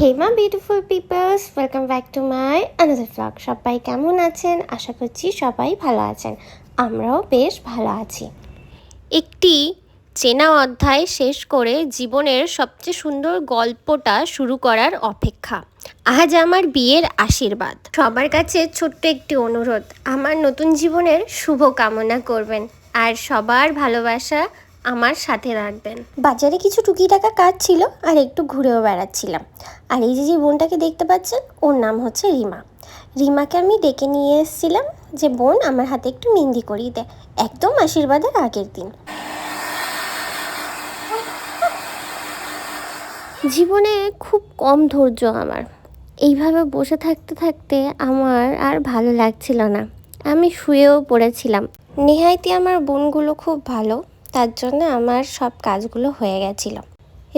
Hey my beautiful peoples, welcome back to my another vlog. সবাই কেমন আছেন? আশা করছি সবাই ভালো আছেন। আমরাও বেশ ভালো আছি। একটি চেনা অধ্যায় শেষ করে জীবনের সবচেয়ে সুন্দর গল্পটা শুরু করার অপেক্ষা। আজ আমার বিয়ের আশীর্বাদ। সবার কাছে ছোট্ট একটি অনুরোধ, আমার নতুন জীবনের শুভ কামনা করবেন আর সবার ভালোবাসা আমার সাথে রাখবেন। বাজারে কিছু টুকিটাকা কাজ ছিল আর একটু ঘুরেও বেড়াচ্ছিলাম। আর এই যে বোনটাকে দেখতে পাচ্ছেন, ওর নাম হচ্ছে রিমা। রিমাকে আমি ডেকে নিয়ে এসেছিলাম যে বোন আমার হাতে একটু মেহেন্দি করিয়ে দেয়, একদম আশীর্বাদের আগের দিন। জীবনে খুব কম ধৈর্য আমার। এইভাবে বসে থাকতে থাকতে আমার আর ভালো লাগছিল না, আমি শুয়েও পড়েছিলাম। নেহাইতি আমার বোনগুলো খুব ভালো, তার জন্য আমার সব কাজগুলো হয়ে গেছিল।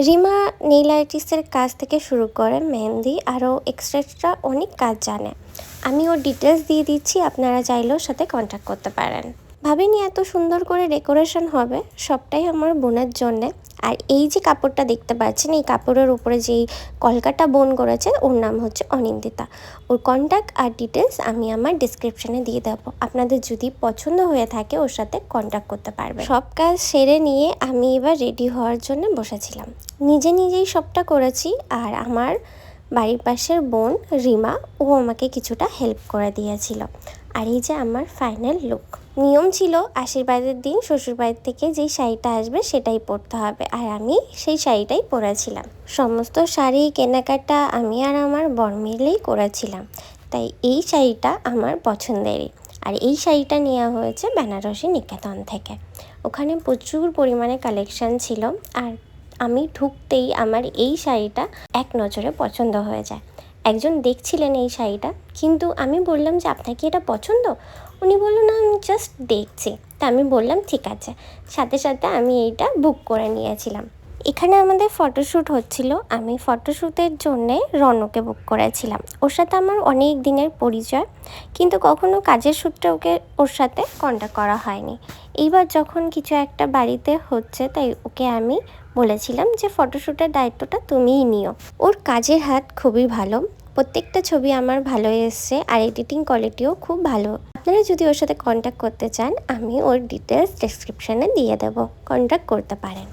রিমা নেইল আর্টিস্টের কাজ থেকে শুরু করে মেহেন্দি আরও এক্সট্রা অনেক কাজ জানে। আমি ওর ডিটেলস দিয়ে দিচ্ছি, আপনারা চাইলেও সাথে কন্ট্যাক্ট করতে পারেন। ভাবিনি এত সুন্দর করে ডেকোরেশন হবে, সবটাই আমার বোনের জন্যে। আর এই যে কাপড়টা দেখতে পাচ্ছেন, এই কাপড়ের উপরে যেই কলকাটা বোন করেছে, ওর নাম হচ্ছে অনিন্দিতা। ওর কন্ট্যাক্ট আর ডিটেলস আমি আমার ডিসক্রিপশানে দিয়ে দেবো, আপনাদের যদি পছন্দ হয়ে থাকে ওর সাথে কন্ট্যাক্ট করতে পারবে। সব কাজ সেরে নিয়ে আমি এবার রেডি হওয়ার জন্য বসেছিলাম। নিজেই সবটা করেছি, আর আমার বাড়ির পাশের বোন রিমা, ও আমাকে কিছুটা হেল্প করে দিয়েছিল। আর এই যে আমার ফাইনাল লুক। নিয়ম ছিল আশীর্বাদের দিন শ্বশুরবাড়ির থেকে যেই শাড়িটা আসবে সেটাই পরতে হবে, আর আমি সেই শাড়িটাই পরেছিলাম। সমস্ত শাড়ি কেনাকাটা আমি আর আমার বর মিলেই করেছিলাম, তাই এই শাড়িটা আমার পছন্দেরই। আর এই শাড়িটা নেওয়া হয়েছে বেনারসি নিকেতন থেকে। ওখানে প্রচুর পরিমাণে কালেকশান ছিল, আর আমি ঢুকতেই আমার এই শাড়িটা এক নজরে পছন্দ হয়ে যায়। একজন দেখছিলেন এই শাড়িটা, কিন্তু আমি বললাম যে আপনার কি এটা পছন্দ? উনি বললো না, আমি জাস্ট দেখছি। তা আমি বললাম ঠিক আছে, সাথে সাথে আমি এইটা বুক করে নিয়েছিলাম। এখানে আমাদের ফটোশ্যুট হচ্ছিল, আমি ফটোশ্যুটের জন্যে রনকে বুক করেছিলাম। ওর সাথে আমার অনেক দিনের পরিচয়, কিন্তু কখনো কাজের সূত্রে ওর সাথে কন্ট্যাক্ট করা হয়নি। এইবার যখন কিছু একটা বাড়িতে হচ্ছে, তাই ওকে আমি বলেছিলাম যে ফটোশ্যুটের দায়িত্বটা তুমিই নিও। ওর কাজের হাত খুবই ভালো, প্রত্যেকটা ছবি আমার ভালো এসছে, আর এডিটিং কোয়ালিটিও খুব ভালো। আপনারা যদি ওর সাথে কন্ট্যাক্ট করতে চান, আমি ওর ডিটেলস ডেসক্রিপশানে দিয়ে দেবো, কন্ট্যাক্ট করতে পারেন।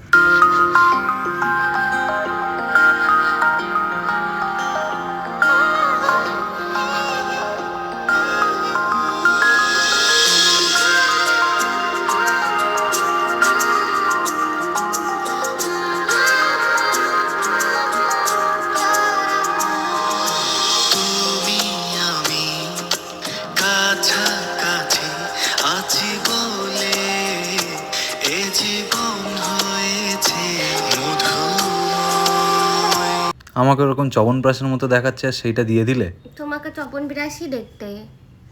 আমাকে ওরকম চবনপ্রাশের মতো দেখাচ্ছে আর সেইটা দিয়ে দিলে। তোমাকে চবনবিরাশই দেখতে।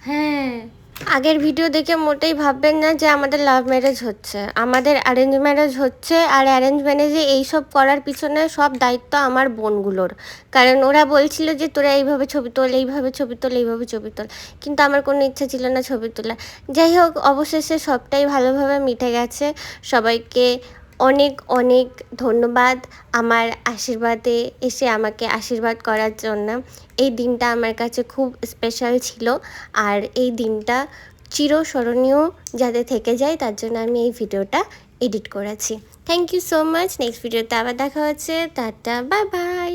হ্যাঁ, আগের ভিডিও দেখে মোটেই ভাববেন না যে আমাদের লাভ ম্যারেজ হচ্ছে। আমাদের অ্যারেঞ্জ ম্যারেজ হচ্ছে, আর অ্যারেঞ্জ ম্যারেজে এইসব করার পিছনে সব দায়িত্ব আমার বোনগুলোর। কারণ ওরা বলছিল যে তোরা এইভাবে ছবি তোল, এইভাবে ছবি তোল, এইভাবে ছবি তোল, কিন্তু আমার কোনো ইচ্ছা ছিল না ছবি তোলা। যাই হোক, অবশেষে সবটাই ভালোভাবে মিটে গেছে। সবাইকে অনেক অনেক ধন্যবাদ আমার আশীর্বাদে এসে আমাকে আশীর্বাদ করার জন্য। এই দিনটা আমার কাছে খুব স্পেশাল ছিল, আর এই দিনটা চিরস্মরণীয় যাতে থেকে যায়, তার জন্য আমি এই ভিডিওটা এডিট করেছি। Thank you so much. Next ভিডিওতে আবার দেখা হচ্ছে। Tata, bye by.